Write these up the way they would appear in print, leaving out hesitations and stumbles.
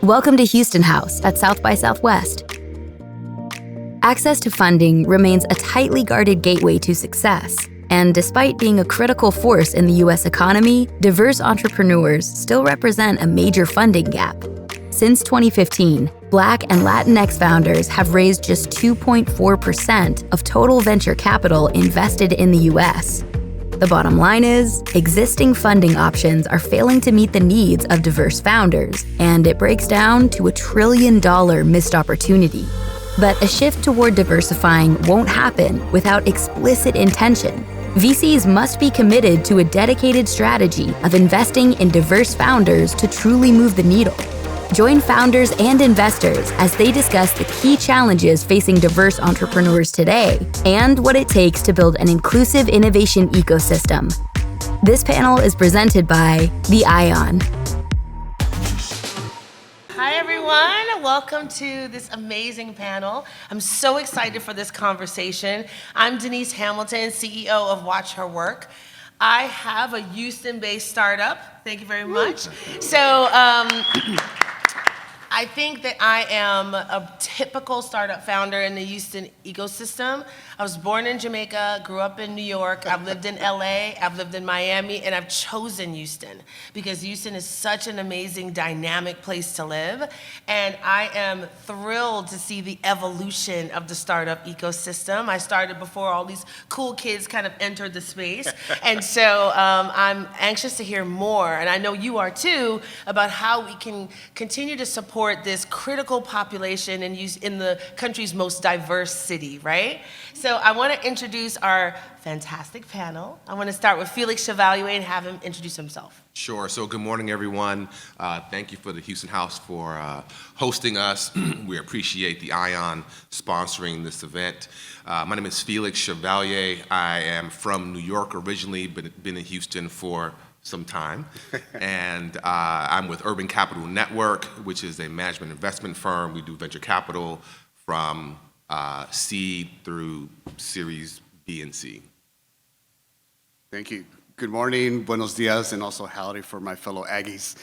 Welcome to Houston House at South by Southwest. Access to funding remains a tightly guarded gateway to success. And despite being a critical force in the U.S. economy, diverse entrepreneurs still represent a major funding gap. Since 2015, Black and Latinx founders have raised just 2.4% of total venture capital invested in the U.S. The bottom line is, existing funding options are failing to meet the needs of diverse founders, and it breaks down to $1 trillion missed opportunity. But a shift toward diversifying won't happen without explicit intention. VCs must be committed to a dedicated strategy of investing in diverse founders to truly move the needle. Join founders and investors as they discuss the key challenges facing diverse entrepreneurs today and what it takes to build an inclusive innovation ecosystem. This panel is presented by The Ion. Hi, everyone. Welcome to this amazing panel. I'm so excited for this conversation. I'm Denise Hamilton, CEO of WatchHerWork. I have a Houston-based startup. Thank you very much. So, I think that I am a typical startup founder in the Houston ecosystem. I was born in Jamaica, grew up in New York, I've lived in LA, I've lived in Miami, and I've chosen Houston because Houston is such an amazing, dynamic place to live. And I am thrilled to see the evolution of the startup ecosystem. I started before all these cool kids kind of entered the space. And so I'm anxious to hear more, and I know you are too, about how we can continue to support this critical population in the country's most diverse city, right? So I want to introduce our fantastic panel. I want to start with Felix Chevalier and have him introduce himself. Sure. So good morning, everyone. Thank you for the Houston House for hosting us. We appreciate the Ion sponsoring this event. My name is Felix Chevalier. I am from New York originally, but been in Houston for some time. And I'm with Urban Capital Network, which is a management investment firm. We do venture capital from seed through Series B and C. Thank you. Good morning, buenos dias, and also howdy for my fellow Aggies.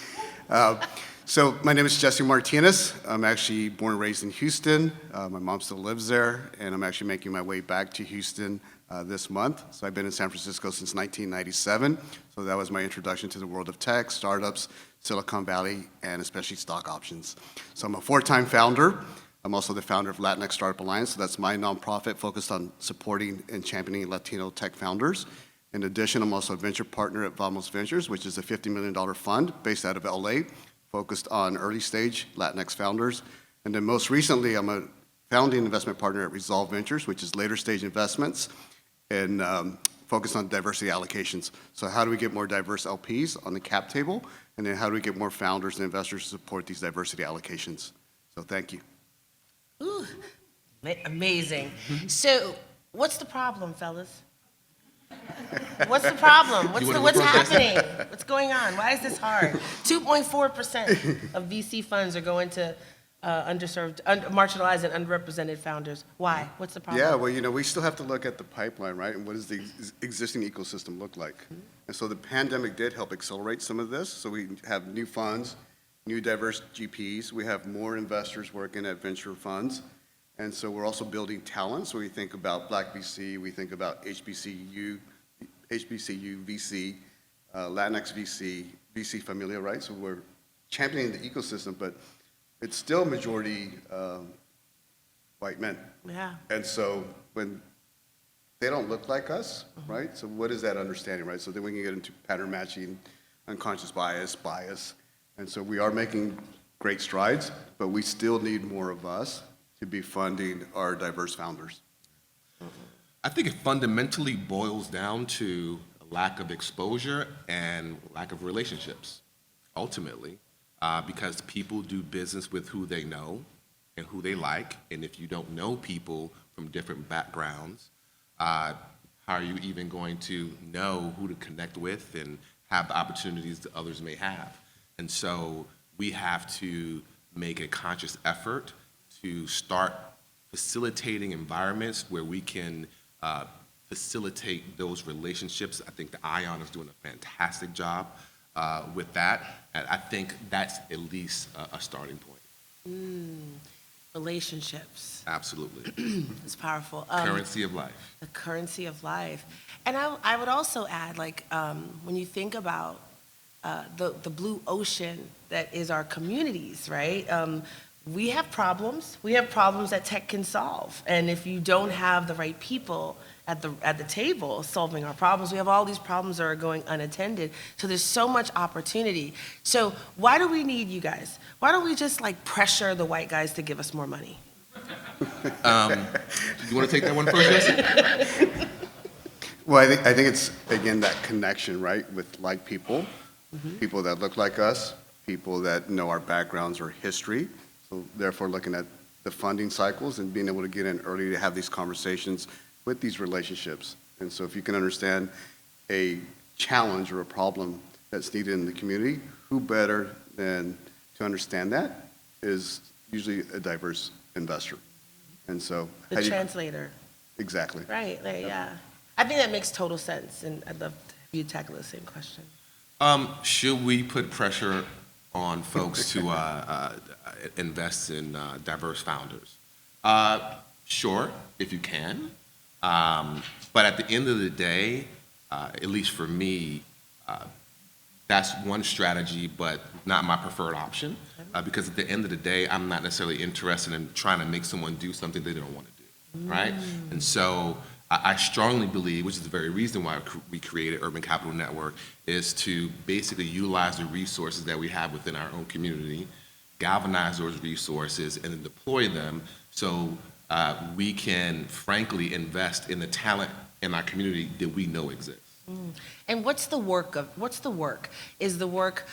So my name is Jesse Martinez. I'm actually born and raised in Houston. My mom still lives there, and I'm actually making my way back to Houston this month. So I've been in San Francisco since 1997. So that was my introduction to the world of tech, startups, Silicon Valley, and especially stock options. So I'm a 4-time founder. I'm also the founder of Latinx Startup Alliance. So that's my nonprofit focused on supporting and championing Latino tech founders. In addition, I'm also a venture partner at VamosVentures, which is a $50 million fund based out of LA, focused on early stage Latinx founders. And then most recently, I'm a founding investment partner at Resolve Ventures, which is later stage investments and focused on diversity allocations. So how do we get more diverse LPs on the cap table? And then how do we get more founders and investors to support these diversity allocations? So thank you. Ooh, amazing. So what's the problem, fellas? What's the problem? What's happening? What's going on? Why is this hard? 2.4% of VC funds are going to underserved, marginalized, and underrepresented founders. Why? What's the problem? Yeah, well, we still have to look at the pipeline, right? And what does the existing ecosystem look like? And so the pandemic did help accelerate some of this. So we have new funds, new diverse GPs. We have more investors working at venture funds. And so we're also building talent. So we think about Black VC, we think about HBCU VC, Latinx VC, VC Familia, right? So we're championing the ecosystem, but it's still majority white men. Yeah. And so when they don't look like us, right? So what is that understanding, right? So then we can get into pattern matching, unconscious bias. And so we are making great strides, but we still need more of us to be funding our diverse founders. I think it fundamentally boils down to a lack of exposure and lack of relationships, ultimately, because people do business with who they know and who they like, and if you don't know people from different backgrounds, how are you even going to know who to connect with and have the opportunities that others may have? And so we have to make a conscious effort to start facilitating environments where we can facilitate those relationships. I think the Ion is doing a fantastic job with that. And I think that's at least a starting point. Relationships. Absolutely. It's powerful. Currency of life. The currency of life. And I would also add, like, when you think about the blue ocean that is our communities, right? We have problems. We have problems that tech can solve. And if you don't have the right people at the table solving our problems, we have all these problems that are going unattended. So there's so much opportunity. So why do we need you guys? Why don't we just like pressure the white guys to give us more money? You want to take that one first, Jesse? Well, I think it's, again, that connection, right, with like people, people that look like us, people that know our backgrounds or history. So therefore, looking at the funding cycles and being able to get in early to have these conversations with these relationships. And so if you can understand a challenge or a problem that's needed in the community, who better than to understand that is usually a diverse investor. And so The translator. Exactly. Right, yeah. I think that makes total sense, and I'd love to have you tackle the same question. Should we put pressure on folks to invest in diverse founders? Sure, if you can. But at the end of the day, at least for me, that's one strategy, but not my preferred option. Because at the end of the day, I'm not necessarily interested in trying to make someone do something they don't want to do, right? And so I strongly believe, which is the very reason why we created Urban Capital Network, is to basically utilize the resources that we have within our own community, galvanize those resources, and then deploy them so we can frankly invest in the talent in our community that we know exists. And what's the work? Is the work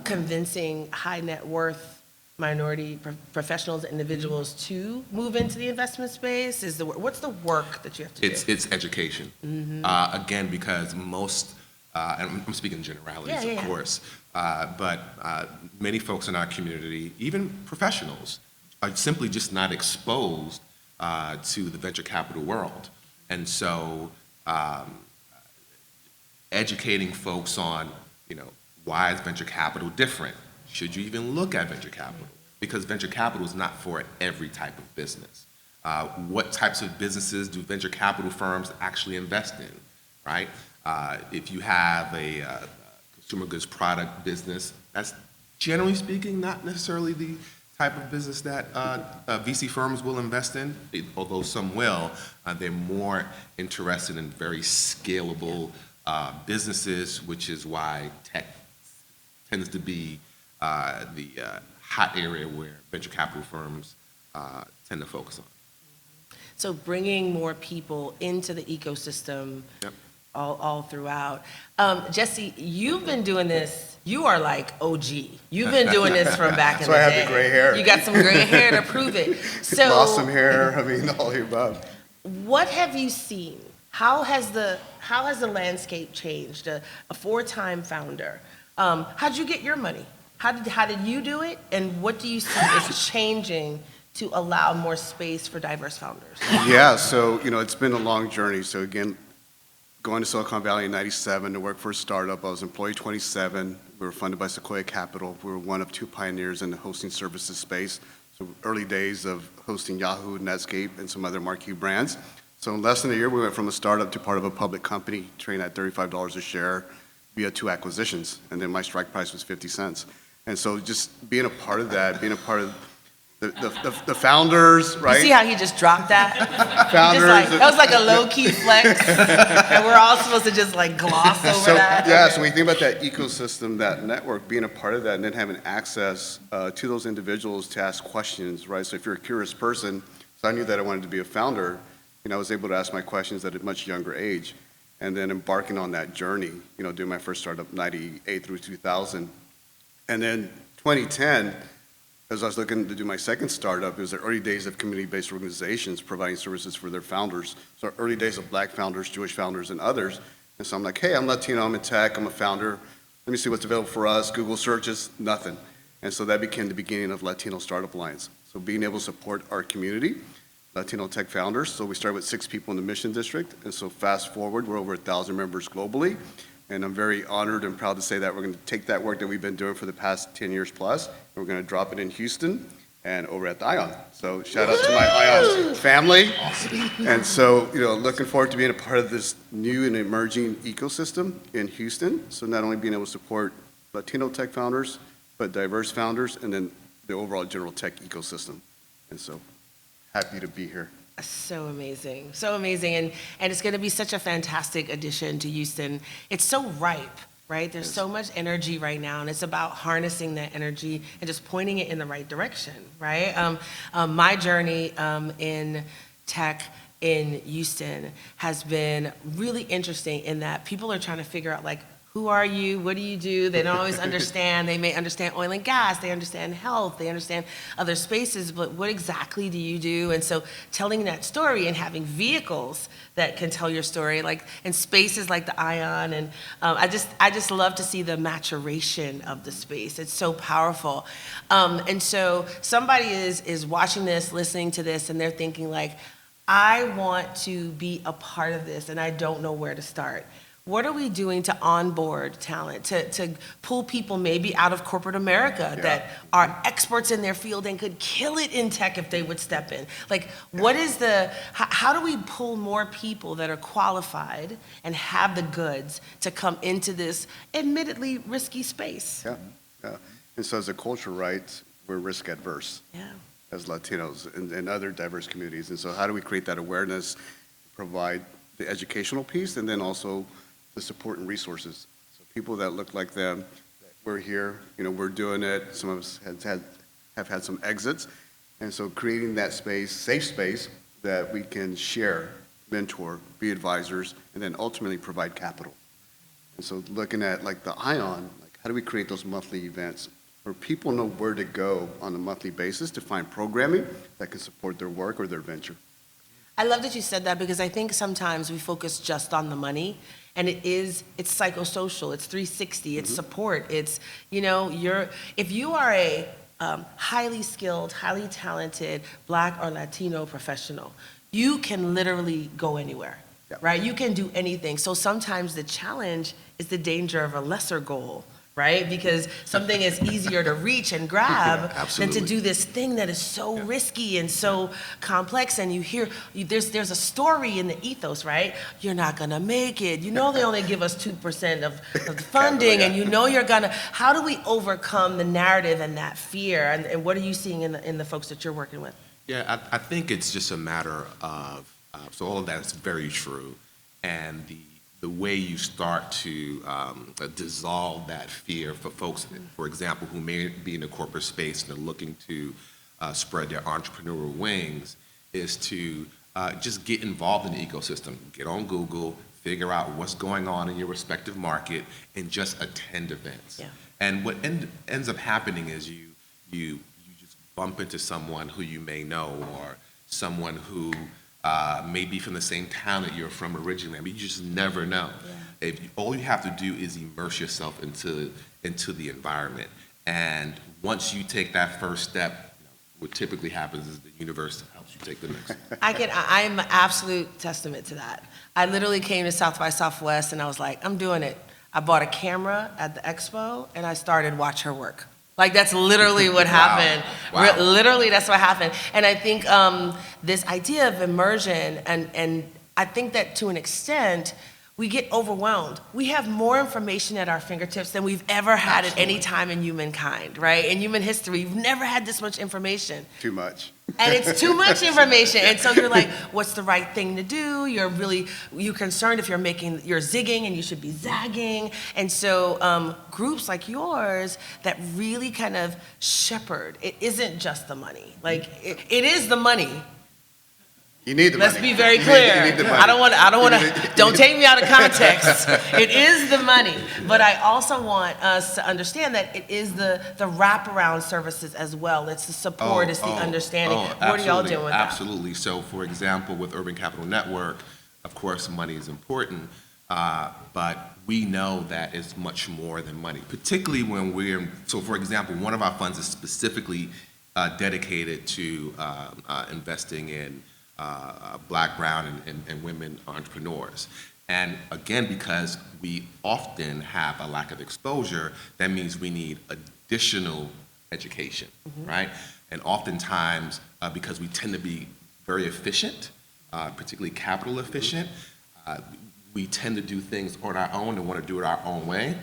convincing high net worth minority professionals, individuals to move into the investment space? What's the work that you have to do? It's education. Again, because most, and I'm speaking generalities, of course, but many folks in our community, even professionals, are simply just not exposed to the venture capital world. And so educating folks on, why is venture capital different? Should you even look at venture capital? Because venture capital is not for every type of business. What types of businesses do venture capital firms actually invest in, right? If you have a consumer goods product business, that's generally speaking not necessarily the type of business that VC firms will invest in, although some will. They're more interested in very scalable businesses, which is why tech tends to be the hot area where venture capital firms tend to focus on. So bringing more people into the ecosystem all throughout. Jesse, you've been doing this. You are like OG. You've been doing this from back in the day. So I have the gray hair. You got some gray hair to prove it. So Lost some hair, all the above. what have you seen? How has the landscape changed? A four-time founder. How'd you get your money? How did you do it? And what do you see is changing to allow more space for diverse founders? Yeah, so, it's been a long journey. So again, going to Silicon Valley in '97 to work for a startup, I was employee 27. We were funded by Sequoia Capital. We were one of two pioneers in the hosting services space. So early days of hosting Yahoo, Netscape, and some other marquee brands. So in less than a year, we went from a startup to part of a public company, trading at $35 a share via 2 acquisitions. And then my strike price was 50 cents. And so just being a part of that, being a part of the founders, right? You see how he just dropped that? Founders. That was like a low-key flex. And we're all supposed to just like gloss over that. Yeah, so when you think about that ecosystem, that network, being a part of that and then having access to those individuals to ask questions, right? So if you're a curious person, so I knew that I wanted to be a founder, I was able to ask my questions at a much younger age. And then embarking on that journey, doing my first startup 98 through 2000. And then 2010, as I was looking to do my second startup, it was the early days of community-based organizations providing services for their founders. So early days of Black founders, Jewish founders, and others. And so I'm like, hey, I'm Latino, I'm in tech, I'm a founder. Let me see what's available for us. Google searches, nothing. And so that became the beginning of Latino Startup Alliance. So being able to support our community, Latino tech founders. So we started with 6 people in the Mission District. And so fast forward, we're over 1,000 members globally. And I'm very honored and proud to say that we're going to take that work that we've been doing for the past 10 years plus, and we're going to drop it in Houston and over at the ION. So shout out to my ION family. Awesome. And so, looking forward to being a part of this new and emerging ecosystem in Houston. So not only being able to support Latino tech founders, but diverse founders, and then the overall general tech ecosystem. And so happy to be here. So amazing, so amazing. And it's going to be such a fantastic addition to Houston. It's so ripe, right? There's so much energy right now, and it's about harnessing that energy and just pointing it in the right direction, right? My journey in tech in Houston has been really interesting in that people are trying to figure out, like, who are you? What do you do? They don't always understand. They may understand oil and gas. They understand health. They understand other spaces, but what exactly do you do? And so telling that story and having vehicles that can tell your story, like in spaces like the ION, and I just love to see the maturation of the space. It's so powerful. And so somebody is watching this, listening to this, and they're thinking like, I want to be a part of this, and I don't know where to start. What are we doing to onboard talent, to pull people maybe out of corporate America that are experts in their field and could kill it in tech if they would step in? Like, how do we pull more people that are qualified and have the goods to come into this admittedly risky space? Yeah. And so as a culture, right, we're risk adverse as Latinos and other diverse communities. And so how do we create that awareness, provide the educational piece, and then also the support and resources? So people that look like them, we're here, we're doing it. Some of us have had some exits. And so creating that space, safe space, that we can share, mentor, be advisors, and then ultimately provide capital. And so looking at like the ION, like how do we create those monthly events where people know where to go on a monthly basis to find programming that can support their work or their venture? I love that you said that, because I think sometimes we focus just on the money, and it's psychosocial, it's 360, it's support, it's, if you are a highly skilled, highly talented Black or Latino professional, you can literally go anywhere, right? You can do anything. So sometimes the challenge is the danger of a lesser goal, right? Because something is easier to reach and grab than to do this thing that is so risky and so complex. And there's a story in the ethos, right? You're not gonna make it. They only give us 2% of the funding, and you're gonna. How do we overcome the narrative and that fear? And what are you seeing in the folks that you're working with? Yeah, I think it's just a matter of, so all of that is very true. And the way you start to dissolve that fear for folks, for example, who may be in the corporate space and are looking to spread their entrepreneurial wings, is to just get involved in the ecosystem. Get on Google, figure out what's going on in your respective market, and just attend events. Yeah. And what ends up happening is you just bump into someone who you may know, or someone who may be from the same town that you're from originally. I mean, you just never know. Yeah. All you have to do is immerse yourself into the environment. And once you take that first step, what typically happens is the universe helps you take the next. I'm an absolute testament to that. I literally came to South by Southwest and I was like, I'm doing it. I bought a camera at the expo and I started WatchHerWork. Like, that's literally what happened. Wow. Literally, that's what happened. And I think this idea of immersion, and I think that to an extent, we get overwhelmed. We have more information at our fingertips than we've ever had at any time in humankind, right? In human history, we've never had this much information. Too much. And it's too much information. And so you're like, what's the right thing to do? You're concerned if you're zigging and you should be zagging. And so groups like yours that really kind of shepherd, it isn't just the money. Like, it is the money. You need the money. Let's be very clear. You need the money. I don't want to, don't take me out of context. It is the money. But I also want us to understand that it is the wraparound services as well. It's the support, it's the understanding. What are y'all doing with that? Absolutely. So, for example, with Urban Capital Network, of course, money is important, but we know that it's much more than money, particularly when so for example, one of our funds is specifically dedicated to investing in Black, brown, and women entrepreneurs. And again, because we often have a lack of exposure, that means we need additional education, right? And oftentimes, because we tend to be very efficient, particularly capital efficient, we tend to do things on our own and want to do it our own way.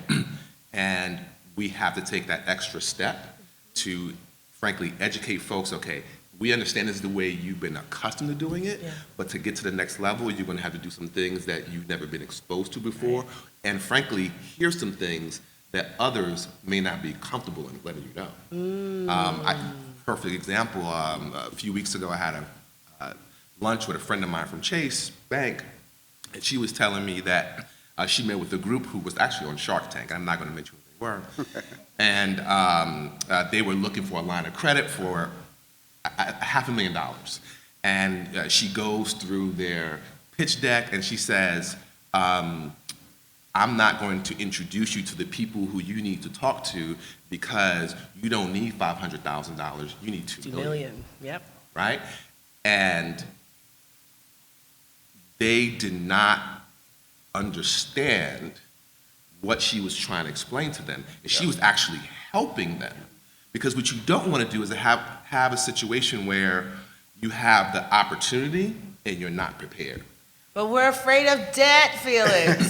And we have to take that extra step to, frankly, educate folks, okay, we understand this is the way you've been accustomed to doing it, but to get to the next level, you're going to have to do some things that you've never been exposed to before. Right. And frankly, here's some things that others may not be comfortable in letting you know. Perfect example, a few weeks ago, I had a lunch with a friend of mine from Chase Bank, and she was telling me that she met with a group who was actually on Shark Tank. I'm not going to mention who they were. And they were looking for a line of credit for $500,000. And she goes through their pitch deck and she says, I'm not going to introduce you to the people who you need to talk to because you don't need $500,000, you need $2 million. Yep. Right? And they did not understand what she was trying to explain to them. And she was actually helping them. Because what you don't want to do is have a situation where you have the opportunity and you're not prepared. But we're afraid of debt, Felix.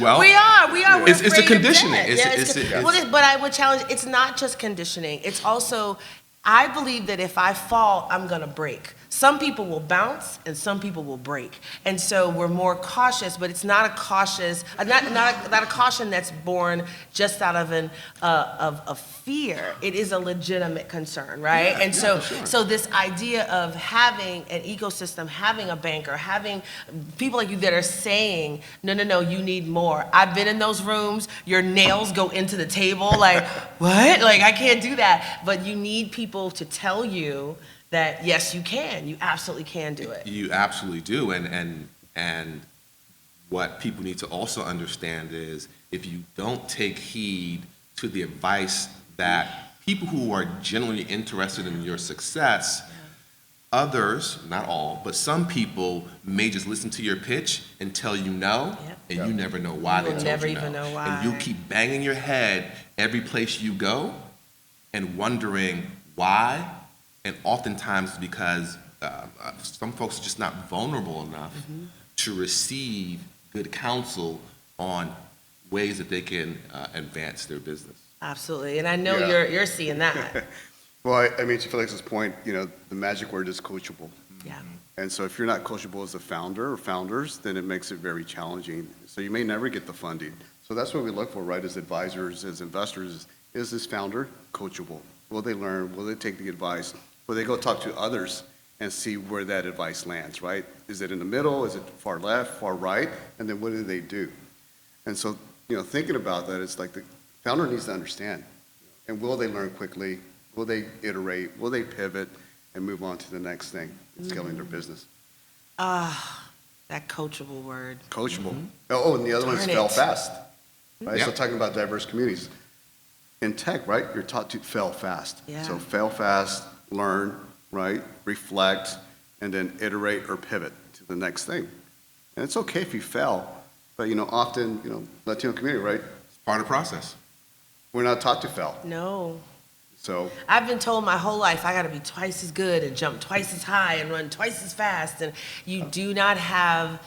Well, we are. We're it's afraid a conditioning. Of debt. But I would challenge, it's not just conditioning. It's also, I believe that if I fall, I'm going to break. Some people will bounce and some people will break. And so we're more cautious, but it's not a cautious, not a caution that's born just out of of fear. It is a legitimate concern, right? Yeah, and so, sure. so this idea of having an ecosystem, having a banker, having people like you that are saying, no, you need more. I've been in those rooms, your nails go into the table, like, what? Like, I can't do that. But you need people to tell you that yes, you can. You absolutely can do it. You absolutely do. And what people need to also understand is if you don't take heed to the advice that people who are genuinely interested in your success, others, not all, but some people may just listen to your pitch and tell you no, and you never know why they told you no. Never even know why. And you'll keep banging your head every place you go and wondering why. And oftentimes because some folks are just not vulnerable enough to receive good counsel on ways that they can advance their business. Absolutely, and I know you're seeing that. Well, I mean, to Felix's point, the magic word is coachable. Yeah. And so if you're not coachable as a founder or founders, then it makes it very challenging. So you may never get the funding. So that's what we look for, right, as advisors, as investors, is this founder coachable? Will they learn? Will they take the advice? Will they go talk to others and see where that advice lands, right? Is it in the middle? Is it far left, far right? And then what do they do? And so, thinking about that, it's like the founder needs to understand. And will they learn quickly? Will they iterate? Will they pivot and move on to the next thing, scaling their business? That coachable word. Coachable. Oh, and the other one's fail fast. Right? Yep. So talking about diverse communities. In tech, right, you're taught to fail fast. Yeah. So fail fast, learn, right, reflect, and then iterate or pivot to the next thing. And it's okay if you fail, but often, Latino community, right? It's part of the process. We're not taught to fail. No. So I've been told my whole life I got to be twice as good and jump twice as high and run twice as fast. And you do not have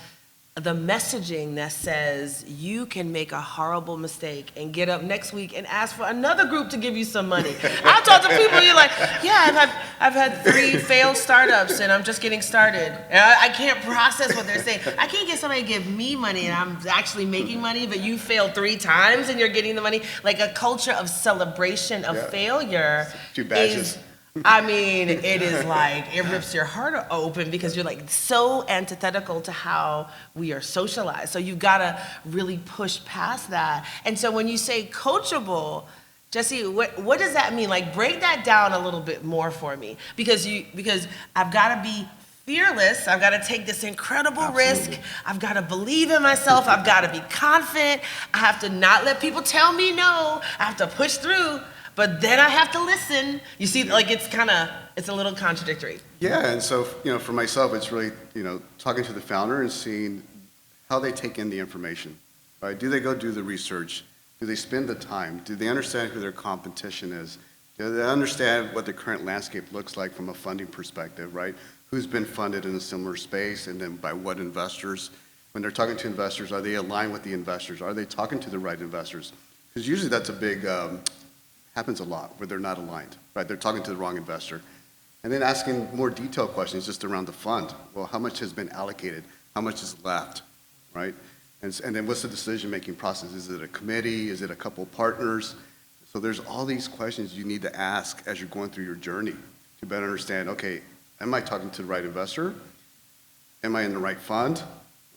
the messaging that says you can make a horrible mistake and get up next week and ask for another group to give you some money. I talk to people, you're like, yeah, I've had 3 failed startups and I'm just getting started. And I can't process what they're saying. I can't get somebody to give me money and I'm actually making money, but you failed 3 times and you're getting the money. Like a culture of celebration of failure 2 badges. It is like, it rips your heart open because you're like so antithetical to how we are socialized. So you've got to really push past that. And so when you say coachable, Jesse, what does that mean? Like, break that down a little bit more for me. Because I've got to be fearless. I've got to take this incredible risk. I've got to believe in myself. I've got to be confident. I have to not let people tell me no. I have to push through. But then I have to listen. You see, like it's a little contradictory. Yeah, and so, for myself, it's really, talking to the founder and seeing how they take in the information, right? Do they go do the research? Do they spend the time? Do they understand who their competition is? Do they understand what the current landscape looks like from a funding perspective, right? Who's been funded in a similar space, and then by what investors? When they're talking to investors, are they aligned with the investors? Are they talking to the right investors? Because usually that's a big, happens a lot where they're not aligned, right? They're talking to the wrong investor. And then asking more detailed questions just around the fund. Well, how much has been allocated? How much is left, right? And then what's the decision-making process? Is it a committee? Is it a couple partners? So there's all these questions you need to ask as you're going through your journey to better understand, okay, am I talking to the right investor? Am I in the right fund,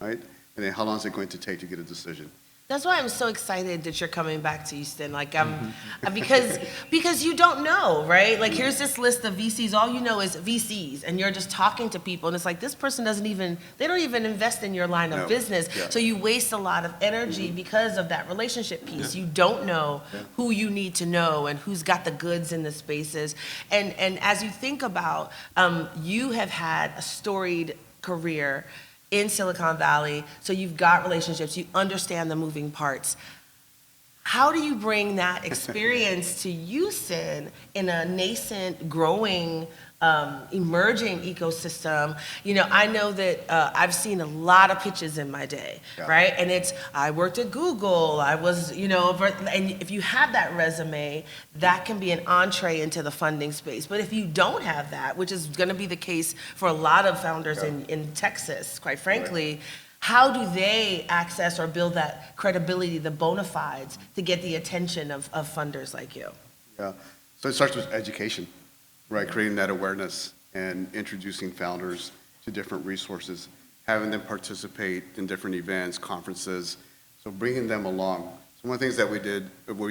right? And then how long is it going to take to get a decision? That's why I'm so excited that you're coming back to Houston. Like, because you don't know, right? Like, here's this list of VCs. All you know is VCs, and you're just talking to people, and it's like, this person they don't even invest in your line of business. Yeah. So you waste a lot of energy because of that relationship piece. You don't know who you need to know and who's got the goods in the spaces. And as you think about, you have had a storied career in Silicon Valley, so you've got relationships, you understand the moving parts. How do you bring that experience to Houston in a nascent, growing, emerging ecosystem? You know, I know that I've seen a lot of pitches in my day, right? And I worked at Google, I was, you know, and if you have that resume, that can be an entree into the funding space. But if you don't have that, which is gonna be the case for a lot of founders in Texas, quite frankly, how do they access or build that credibility, the bona fides, to get the attention of funders like you? Yeah, so it starts with education, right? Creating that awareness and introducing founders to different resources, having them participate in different events, conferences, so bringing them along. So one of the things that we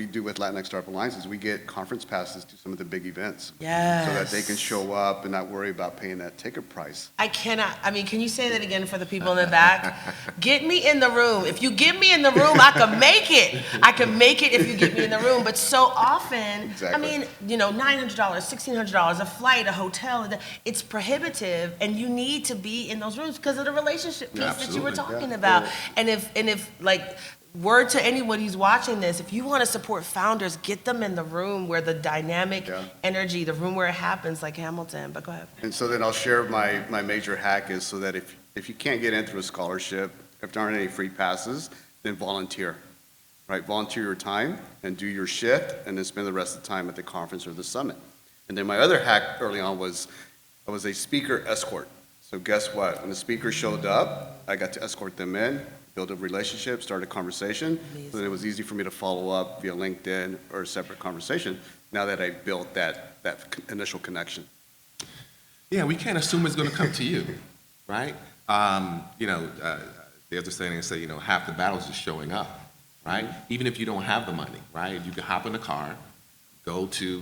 do with Latinx Startup Alliance is we get conference passes to some of the big events. Yes. So that they can show up and not worry about paying that ticket price. Can you say that again for the people in the back? Get me in the room. If you get me in the room, I can make it. I can make it if you get me in the room. But so often, I mean, you know, $900, $1,600, a flight, a hotel, it's prohibitive, and you need to be in those rooms because of the relationship piece that you were talking about. And if like, word to anyone who's watching this, if you want to support founders, get them in the room where the dynamic energy, the room where it happens, like Hamilton. But go ahead. And so then I'll share my major hack is so that if you can't get in through a scholarship, if there aren't any free passes, then volunteer, right? Volunteer your time and do your shift, and then spend the rest of the time at the conference or the summit. And then my other hack early on was I was a speaker escort. So guess what? When the speaker showed up, I got to escort them in, build a relationship, start a conversation. So then it was easy for me to follow up via LinkedIn or a separate conversation now that I built that initial connection. Yeah, we can't assume it's going to come to you, right? There's a saying that say, half the battle is just showing up, right? Even if you don't have the money, right? You can hop in a car, go to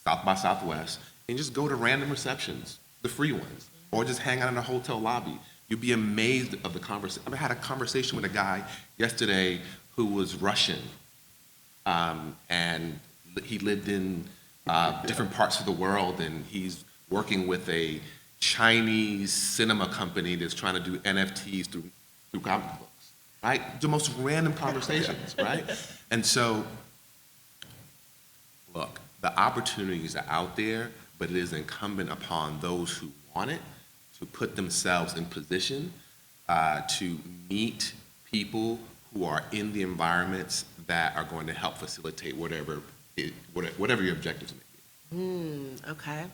South by Southwest, and just go to random receptions, the free ones, or just hang out in a hotel lobby. You'd be amazed of the conversation. I had a conversation with a guy yesterday who was Russian, and he lived in different parts of the world, and he's working with a Chinese cinema company that's trying to do NFTs through comic books, right? The most random conversations, right? And so, look, the opportunities are out there, but it is incumbent upon those who want it to put themselves in position to meet people who are in the environments that are going to help facilitate whatever your objectives may be. Okay.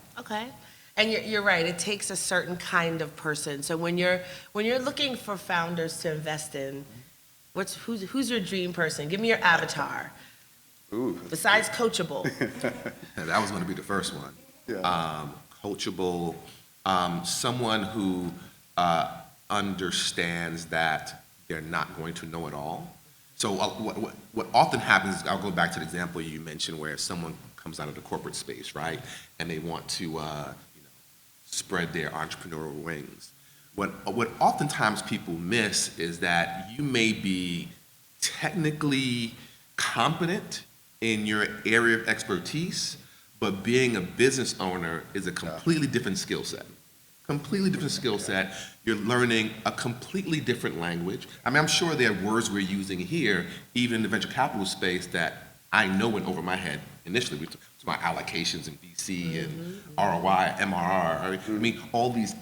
And you're right. It takes a certain kind of person. So when you're looking for founders to invest in, who's your dream person? Give me your avatar. Ooh. Besides coachable. That was going to be the first one. Yeah. Coachable, someone who understands that they're not going to know it all. So what often happens, I'll go back to the example you mentioned where someone comes out of the corporate space, right? And they want to spread their entrepreneurial wings. What oftentimes people miss is that you may be technically competent in your area of expertise, but being a business owner is a completely different skill set. completely different skill set. You're learning a completely different language. I mean, I'm sure there are words we're using here, even in the venture capital space, that I know went over my head initially. We talked about allocations and VC and ROI, MRR. I mean, all these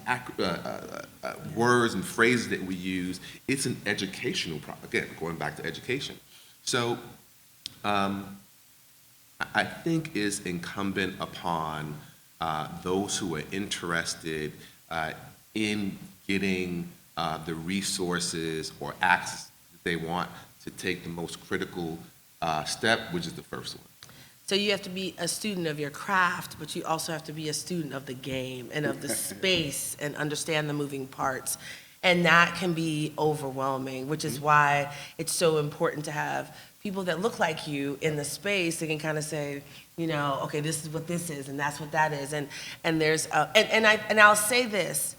words and phrases that we use, it's an educational problem. Again, going back to education. So I think is incumbent upon those who are interested in getting the resources or access that they want to take the most critical step, which is the first one. So you have to be a student of your craft, but you also have to be a student of the game and of the space and understand the moving parts. And that can be overwhelming, which is why it's so important to have people that look like you in the space that can kind of say, you know, okay, this is what this is, and that's what that is. And there's, and I'll say this,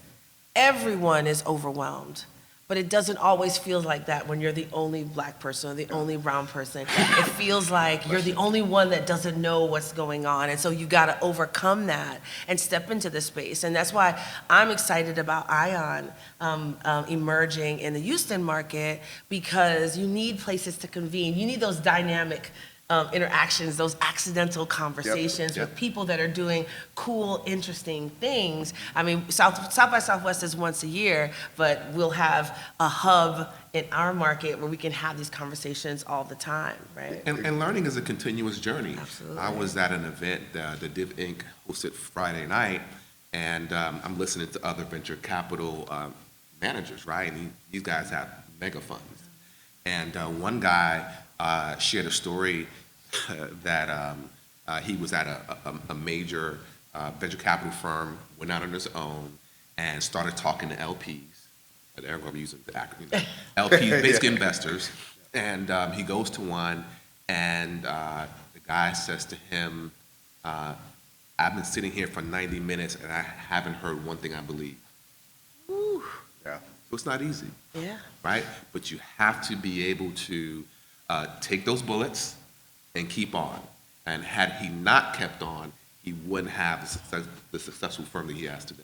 everyone is overwhelmed. But it doesn't always feel like that when you're the only black person or the only brown person. It feels like you're the only one that doesn't know what's going on. And so you got to overcome that and step into the space. And that's why I'm excited about ION emerging in the Houston market, because you need places to convene. You need those dynamic interactions, those accidental conversations with people that are doing cool, interesting things. I mean, South by Southwest is once a year, but we'll have a hub in our market where we can have these conversations all the time, right? And learning is a continuous journey. Absolutely. I was at an event that Div Inc. hosted Friday night, and I'm listening to other venture capital managers, right? And these guys have mega funds. And one guy shared a story that he was at a major venture capital firm, went out on his own, and started talking to LPs. They're going to be using the acronym. LPs, basically investors. And he goes to one, and the guy says to him, I've been sitting here for 90 minutes, and I haven't heard one thing I believe. Whew. Yeah. So it's not easy. Yeah. Right? But you have to be able to take those bullets and keep on. And had he not kept on, he wouldn't have the successful firm that he has today.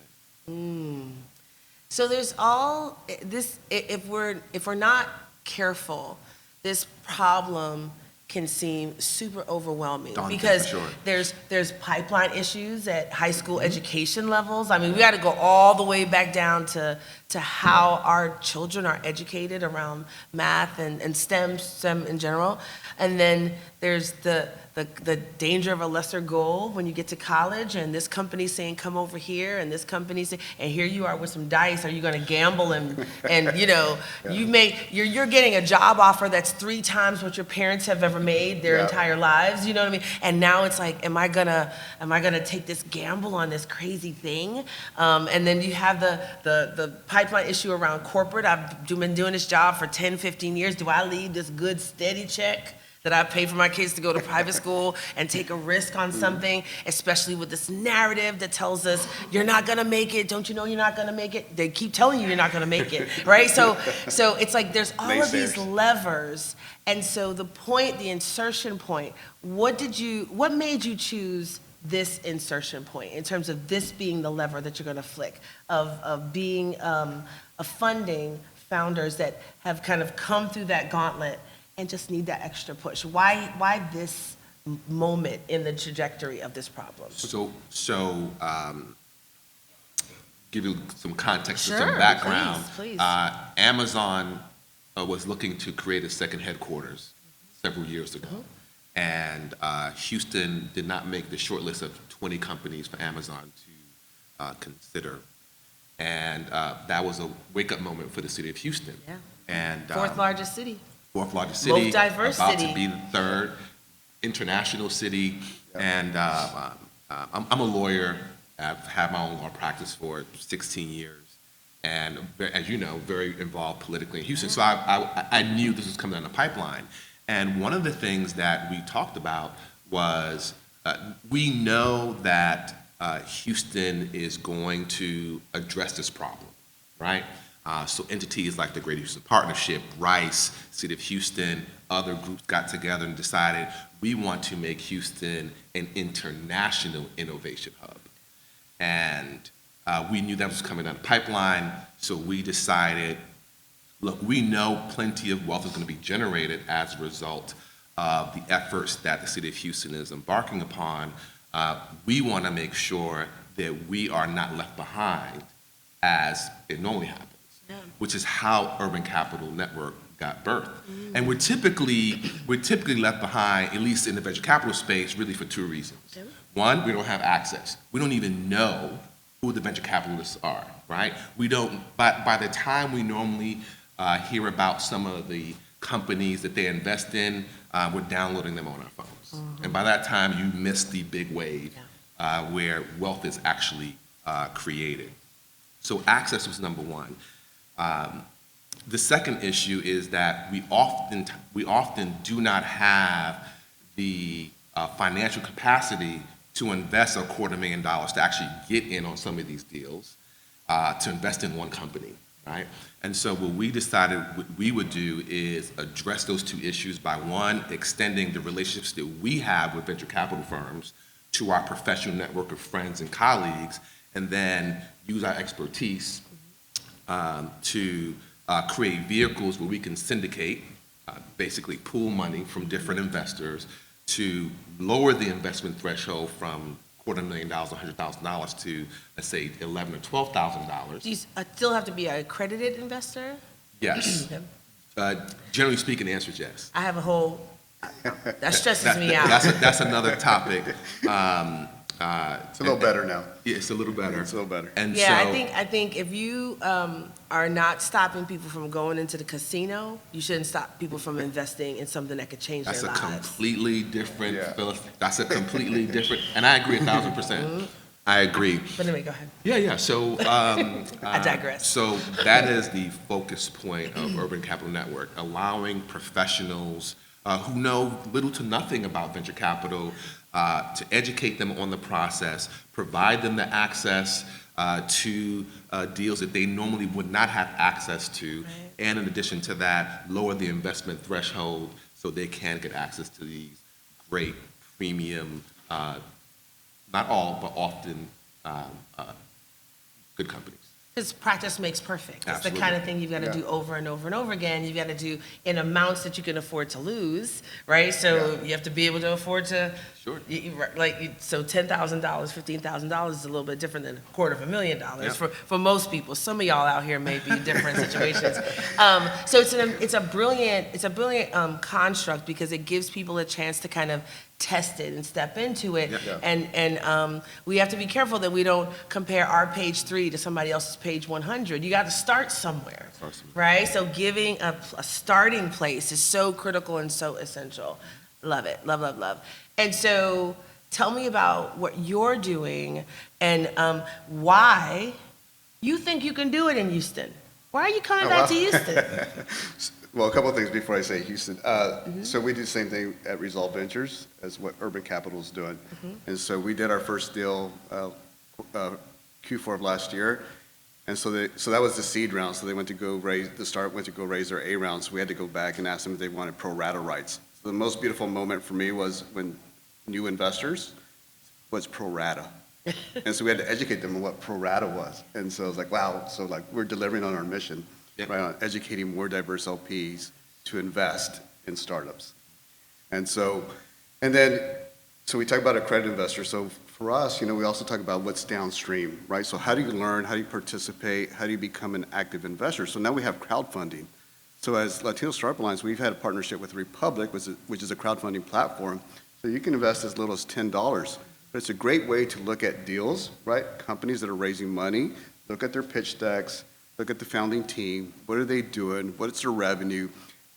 So there's all this, if we're not careful, this problem can seem super overwhelming. Daunting, because for sure. there's pipeline issues at high school education levels. I mean, we got to go all the way back down to how our children are educated around math and STEM in general. And then there's the danger of a lesser goal when you get to college, and this company's saying, come over here, and this company's saying, and here you are with some dice. Are you going to gamble? And you know, you're getting a job offer that's 3 times what your parents have ever made their entire lives. You know what I mean? And now it's like, am I gonna take this gamble on this crazy thing? And then you have the pipeline issue around corporate. I've been doing this job for 10, 15 years. Do I leave this good, steady check that I pay for my kids to go to private school and take a risk on something, especially with this narrative that tells us, you're not gonna make it, don't you know you're not gonna make it? They keep telling you you're not gonna make it, right? So it's like there's all of these levers, and so the insertion point, what made you choose this insertion point in terms of this being the lever that you're gonna flick, of being of funding founders that have kind of come through that gauntlet and just need that extra push? Why this moment in the trajectory of this problem? So give you some context and Sure, some background. please. Amazon was looking to create a second headquarters several years ago. And Houston did not make the short list of 20 companies for Amazon to consider. And that was a wake-up moment for the city of Houston. Yeah. And Fourth largest city. Fourth largest city, Most diverse about city. to be the 3rd international city. And I'm a lawyer. I've had my own law practice for 16 years. And as you know, very involved politically in Houston. So I knew this was coming down the pipeline. And one of the things that we talked about was we know that Houston is going to address this problem, right? So entities like the Greater Houston Partnership, Rice, City of Houston, other groups got together and decided we want to make Houston an international innovation hub. And We knew that was coming down the pipeline, so we decided, look, we know plenty of wealth is going to be generated as a result of the efforts that the city of Houston is embarking upon. We want to make sure that we are not left behind as it normally happens, which is how Urban Capital Network got birthed. And we're typically left behind, at least in the venture capital space, really for two reasons. One, we don't have access. We don't even know who the venture capitalists are, right? We don't, by the time we normally hear about some of the companies that they invest in, we're downloading them on our phones. And by that time, you miss the big wave where wealth is actually created. So access was number one. The second issue is that we often do not have the financial capacity to invest $250,000 to actually get in on some of these deals, to invest in one company, right? And so what we decided what we would do is address those two issues by, one, extending the relationships that we have with venture capital firms to our professional network of friends and colleagues, and then use our expertise to create vehicles where we can syndicate, basically pool money from different investors to lower the investment threshold from $250,000, $100,000 to, let's say, $11,000 or $12,000. Do you still have to be an accredited investor? Yes. Generally speaking, the answer is yes. I have a whole, that stresses me out. That's another topic. It's a little better now. Yeah, it's a little better. It's a little better. And Yeah, so, I think if you are not stopping people from going into the casino, you shouldn't stop people from investing in something that could change that's their a lives. completely different, Yeah. that's a completely different, and I agree 1,000%. I agree. But anyway, go ahead. Yeah. So I digress. So that is the focus point of Urban Capital Network, allowing professionals who know little to nothing about venture capital to educate them on the process, provide them the access to deals that they normally would not have access to, Right. and in addition to that, lower the investment threshold so they can get access to these great premium, not all, but often good companies. Because practice makes perfect. It's Absolutely. the kind of thing you've got to Yeah. do over and over and over again. You've got to do in amounts that you can afford to lose, right? So you have to be able to afford to, Sure. so $10,000, $15,000 is a little bit different than $250,000 Yeah. for most people. Some of y'all out here may be in different situations. So it's a brilliant construct because it gives people a chance to kind of test it and step into it. Yeah. And we have to be careful that we don't compare our page 3 to somebody else's page 100. You got to start somewhere, right? So giving a starting place is so critical and so essential. Love it, love, love, love. And so tell me about what you're doing and why you think you can do it in Houston. Why are you coming back to Houston? Well, a couple of things before I say Houston. So we do the same thing at Resolve Ventures as what Urban Capital is doing. And so we did our first deal Q4 of last year. And so that was the seed round. So they went to go raise their A round. So we had to go back and ask them if they wanted pro rata rights. So the most beautiful moment for me was when new investors, what's pro rata? And so we had to educate them on what pro rata was. And so I was like, wow, so like we're delivering on our mission. Yep. Right, on educating more diverse LPs to invest in startups. And so we talk about accredited investors. So for us, we also talk about what's downstream, right? So how do you learn, how do you participate, how do you become an active investor? So now we have crowdfunding. So as Latino Startup Alliance, we've had a partnership with Republic, which is a crowdfunding platform. So you can invest as little as $10. But it's a great way to look at deals, right? Companies that are raising money, look at their pitch decks, look at the founding team, what are they doing, what's their revenue,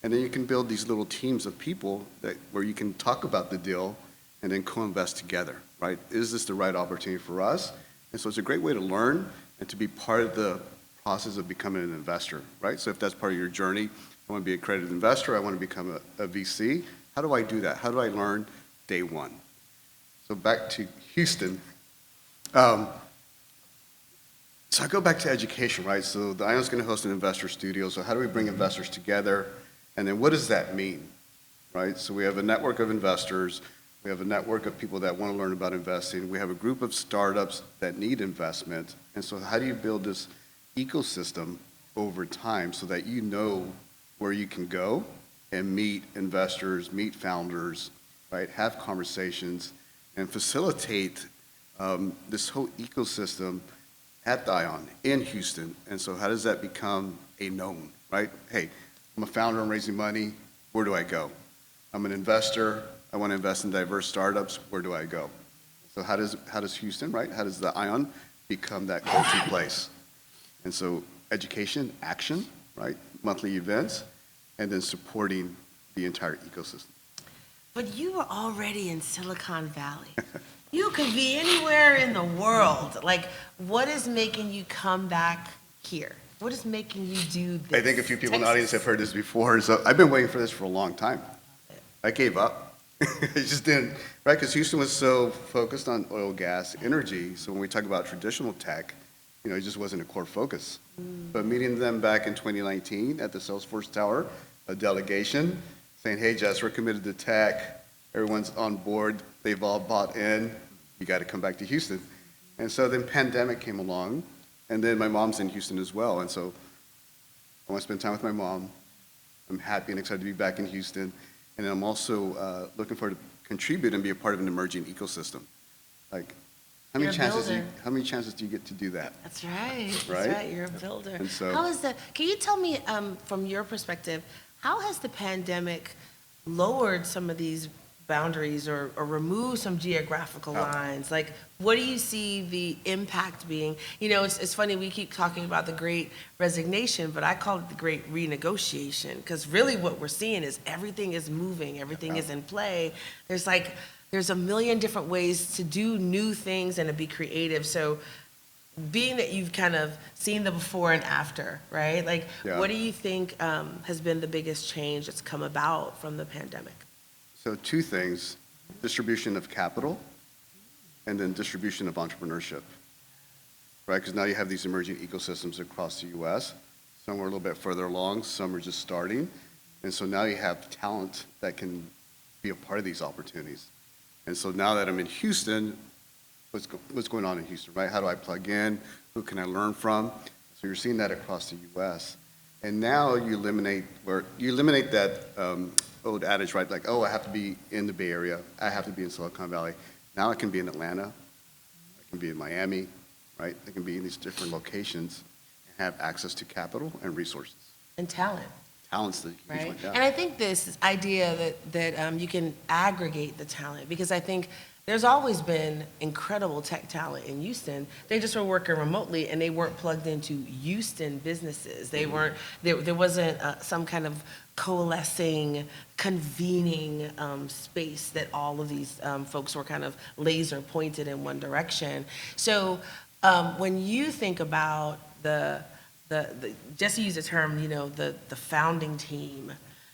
and then you can build these little teams of people where you can talk about the deal and then co-invest together, right? Is this the right opportunity for us? And so it's a great way to learn and to be part of the process of becoming an investor, right? So if that's part of your journey, I want to be an accredited investor, I want to become a VC, how do I do that? How do I learn day one? So back to Houston. So I go back to education, right? So the ION's going to host an investor studio. So how do we bring investors together? And then what does that mean, right? So we have a network of investors. We have a network of people that want to learn about investing. We have a group of startups that need investment. And so how do you build this ecosystem over time so that you know where you can go and meet investors, meet founders, right? Have conversations and facilitate this whole ecosystem at Dion in Houston. And so how does that become a known, right? Hey, I'm a founder, I'm raising money, where do I go? I'm an investor, I want to invest in diverse startups, where do I go? So how does Houston, right? How does the Ion become that go-to place? And so education, action, right? Monthly events, and then supporting the entire ecosystem. But you were already in Silicon Valley. You could be anywhere in the world. Like, what is making you come back here? What is making you do this? I think a few people in the Texas. audience have heard this before. So I've been waiting for this for a long time. I gave up. I just didn't, right? Because Houston was so focused on oil, gas, energy. So when we talk about traditional tech, it just wasn't a core focus. But meeting them back in 2019 at the Salesforce Tower, a delegation saying, hey, Jess, we're committed to tech. Everyone's on board. They've all bought in. You got to come back to Houston. And so then pandemic came along. And then my mom's in Houston as well. And so I want to spend time with my mom. I'm happy and excited to be back in Houston. And I'm also looking forward to contribute and be a part of an emerging ecosystem. Like, how You're many a chances do you get to do that? That's right. That's Right? right. You're a builder. And so- How is that? Can you tell me, from your perspective, how has the pandemic lowered some of these boundaries or removed some geographical lines? Like, what do you see the impact being? It's funny, we keep talking about the great resignation, but I call it the great renegotiation, because really what we're seeing is everything is moving, everything is in play. There's a million different ways to do new things and to be creative. So being that you've kind of seen the before and after, right? Like, Yeah. what do you think has been the biggest change that's come about from the pandemic? So two things, distribution of capital and then distribution of entrepreneurship, right? Because now you have these emerging ecosystems across the US. Some are a little bit further along, some are just starting. And so now you have talent that can be a part of these opportunities. And so now that I'm in Houston, what's going on in Houston, right? How do I plug in? Who can I learn from? So you're seeing that across the US. And now you eliminate that old adage, right? Like, oh, I have to be in the Bay Area. I have to be in Silicon Valley. Now I can be in Atlanta. I can be in Miami, right? I can be in these different locations and have access to capital and resources. And talent. Talent's the huge Right. one, yeah. And I think this idea that you can aggregate the talent, because I think there's always been incredible tech talent in Houston. They just were working remotely and they weren't plugged into Houston businesses. They weren't, there wasn't some kind of coalescing, convening space that all of these folks were kind of laser pointed in one direction. So when you think about the Jesse used the term, the founding team.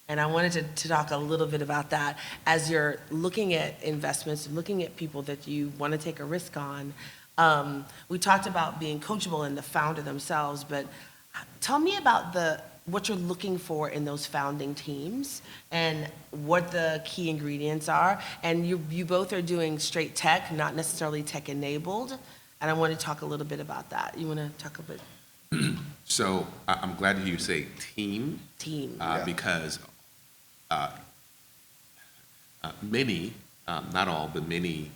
And I wanted to talk a little bit about that as you're looking at investments and looking at people that you want to take a risk on. We talked about being coachable in the founder themselves, but tell me about what you're looking for in those founding teams and what the key ingredients are. And you both are doing straight tech, not necessarily tech enabled. And I want to talk a little bit about that. You want to talk a bit? So I'm glad to hear you say team. Team. Because many, not all, but many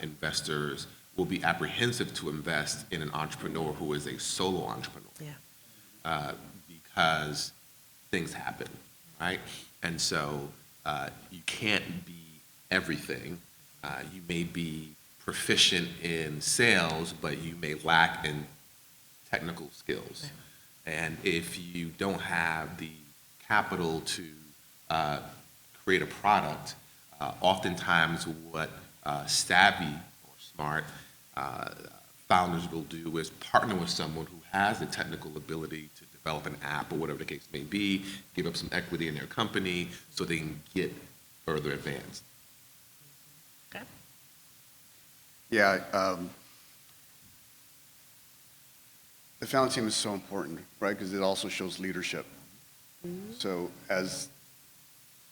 investors will be apprehensive to invest in an entrepreneur who is a solo entrepreneur. Yeah. Because things happen, right? And so you can't be everything. You may be proficient in sales, but you may lack in technical skills. And if you don't have the capital to create a product, oftentimes what savvy or smart founders will do is partner with someone who has the technical ability to develop an app or whatever the case may be, give up some equity in their company so they can get further advanced. Okay. Yeah, the founding team is so important, right? Because it also shows leadership. So as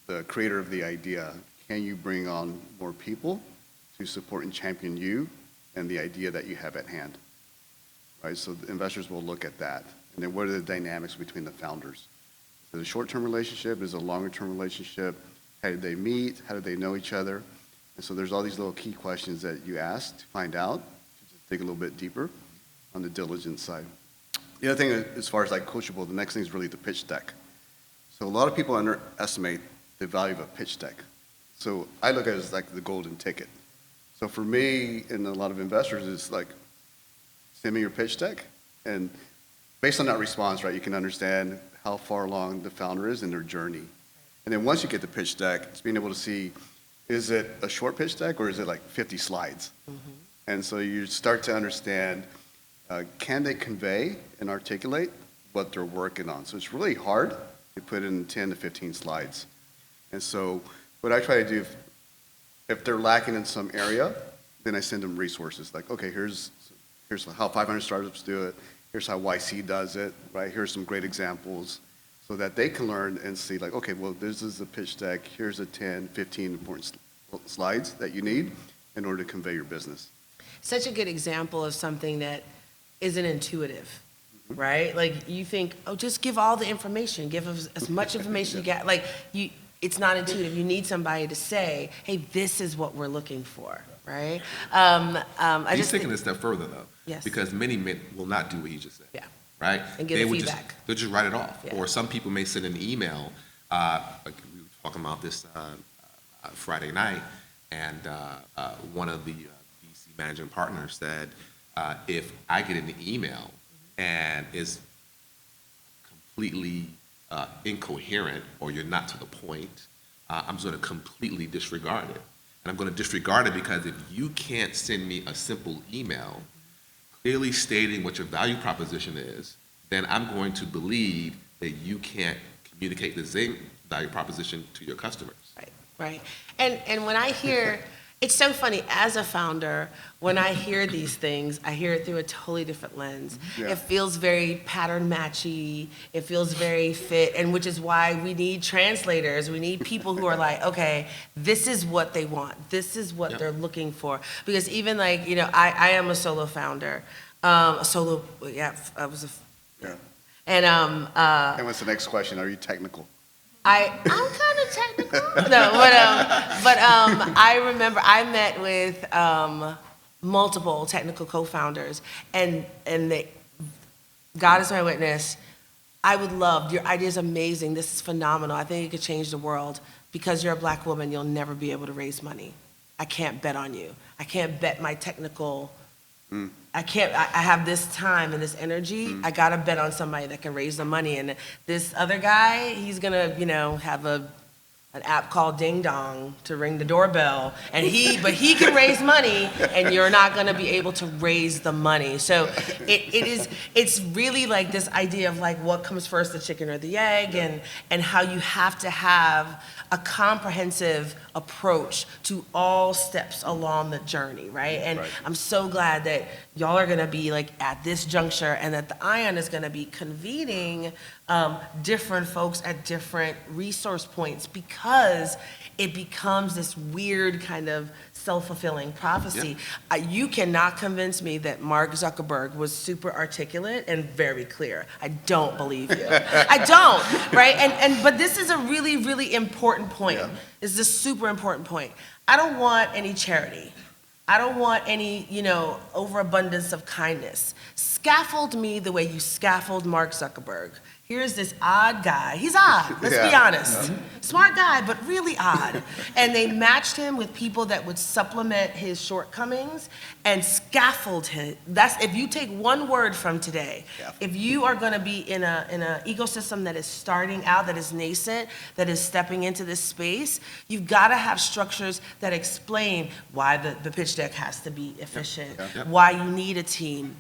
the creator of the idea, can you bring on more people to support and champion you and the idea that you have at hand, right? So the investors will look at that. And then what are the dynamics between the founders? Is it a short-term relationship? Is it a longer-term relationship? How did they meet? How did they know each other? And so there's all these little key questions that you ask to find out, to just dig a little bit deeper on the diligence side. The other thing, as far as like coachable, the next thing is really the pitch deck. So a lot of people underestimate the value of a pitch deck. So I look at it as like the golden ticket. So for me and a lot of investors, it's like, send me your pitch deck. And based on that response, right, you can understand how far along the founder is in their journey. And then once you get the pitch deck, it's being able to see, is it a short pitch deck or is it like 50 slides? Mm-hmm. And so you start to understand, can they convey and articulate what they're working on? So it's really hard to put in 10 to 15 slides. And so what I try to do, if they're lacking in some area, then I send them resources. Like, okay, here's how 500 startups do it. Here's how YC does it, right? Here's some great examples so that they can learn and see like, okay, well, this is the pitch deck. Here's the 10, 15 important slides that you need in order to convey your business. Such a good example of something that isn't intuitive, right? Like you think, oh, just give all the information, give us as much information you get. Like it's not intuitive. You need somebody to say, hey, this is what we're looking for, right? He's taking it a step further though. Yes. Because many men will not do what he just said. Yeah. Right? And get feedback. They'll just write it off. Yeah. Or some people may send an email, like we were talking about this Friday night, and one of the VC managing partners said, if I get an email and is completely incoherent or you're not to the point, I'm going to completely disregard it. And I'm going to disregard it because if you can't send me a simple email clearly stating what your value proposition is, then I'm going to believe that you can't communicate the same value proposition to your customers. Right. And when I hear, it's so funny, as a founder, when I hear these things, I hear it through a totally different lens. Yeah. It feels very pattern matchy, it feels very fit, and which is why we need translators. We need people who are like, okay, this is what they want. This is what they're looking for. Because even like, you know, I am a solo founder. I was a, yeah. And what's the next question? Are you technical? I'm kind of technical. No, but I remember I met with multiple technical co-founders, and God is my witness. I would love, your idea is amazing. This is phenomenal. I think it could change the world. Because you're a black woman, you'll never be able to raise money. I can't bet on you. I can't bet my technical. I have this time and this energy. I gotta bet on somebody that can raise the money. And this other guy, he's gonna, have an app called Ding Dong to ring the doorbell. But he can raise money, and you're not gonna be able to raise the money. So it's really like this idea of like what comes first, the chicken or the egg, and how you have to have a comprehensive approach to all steps along the journey, right? And I'm so glad that y'all are gonna be like at this juncture, and that the ION is gonna be convening different folks at different resource points, because it becomes this weird kind of self-fulfilling prophecy. Yeah. You cannot convince me that Mark Zuckerberg was super articulate and very clear. I don't believe you. I don't, right? But this is a really, really important point. Yeah. This is a super important point. I don't want any charity. I don't want any, overabundance of kindness. Scaffold me the way you scaffold Mark Zuckerberg. Here's this odd guy. He's odd, let's be honest. Smart guy, but really odd. And they matched him with people that would supplement his shortcomings and scaffold him. That's, if you take one word from today, if you are gonna be in a ecosystem that is starting out, that is nascent, that is stepping into this space, you've gotta have structures that explain why the pitch deck has to be efficient, why you need a team,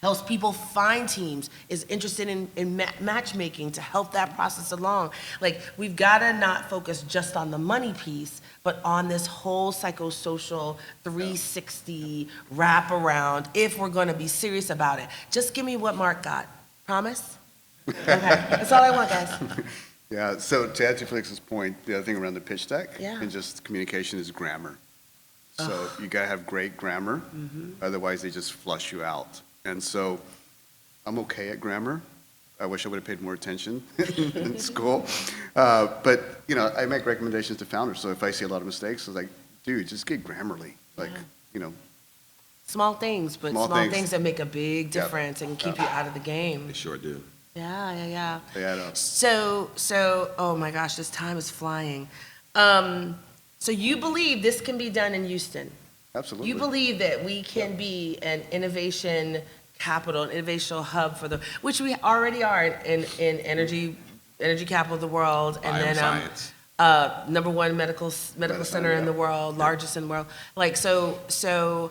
helps people find teams, is interested in matchmaking to help that process along. Like, we've gotta not focus just on the money piece, but on this whole psychosocial 360 wraparound if we're gonna be serious about it. Just give me what Mark got. Promise? Okay, that's all I want, guys. Yeah, so to add to Felix's point, the other thing around the pitch deck Yeah. and just communication is grammar. So you gotta have great grammar, otherwise they just flush you out. And so I'm okay at grammar. I wish I would have paid more attention in school. But, I make recommendations to founders. So if I see a lot of mistakes, I was like, dude, just get Grammarly. Like, Small things, but Small small things. things that make a big Yep. difference and keep you out of the game. They sure do. Yeah. they add up. So, oh my gosh, this time is flying. So you believe this can be done in Houston? Absolutely. You believe that we can be an innovation capital, an innovation hub which we already are in energy capital of the world, and then Bioscience. #1 medical center in the world, largest in the world. Like so,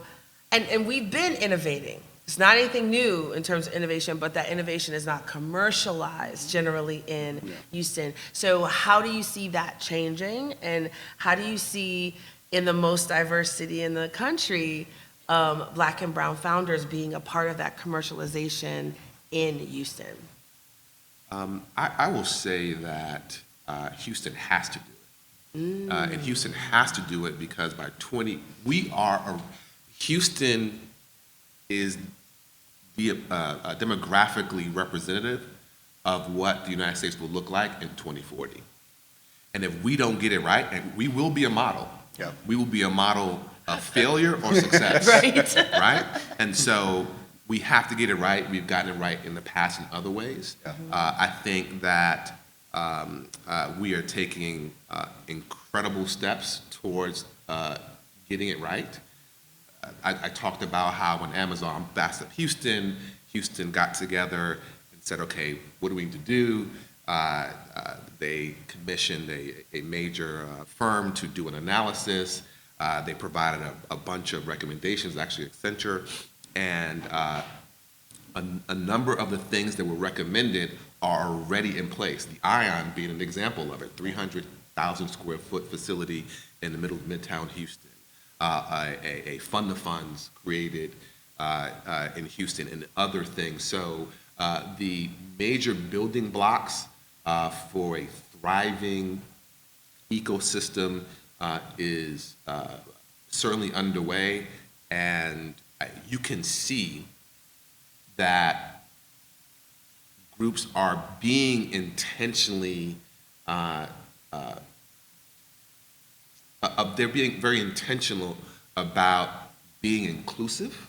and we've been innovating. It's not anything new in terms of innovation, but that innovation is not commercialized generally in Houston. So how do you see that changing? And how do you see, in the most diverse city in the country, Black and brown founders being a part of that commercialization in Houston? I will say that Houston has to do it. And Houston has to do it because by Houston is demographically representative of what the United States will look like in 2040. And if we don't get it right, and we will be a model. Yeah. We will be a model of failure or success. Right. Right? And so we have to get it right. We've gotten it right in the past in other ways. Yeah. I think that we are taking incredible steps towards getting it right. I talked about how when Amazon backed up Houston got together and said, okay, what do we need to do? They commissioned a major firm to do an analysis. They provided a bunch of recommendations, actually Accenture, and a number of the things that were recommended are already in place. The Ion being an example of it, 300,000 square foot facility in the middle of Midtown Houston. A fund of funds created in Houston and other things. So the major building blocks for a thriving ecosystem is certainly underway, and you can see that groups are being intentionally they're being very intentional about being inclusive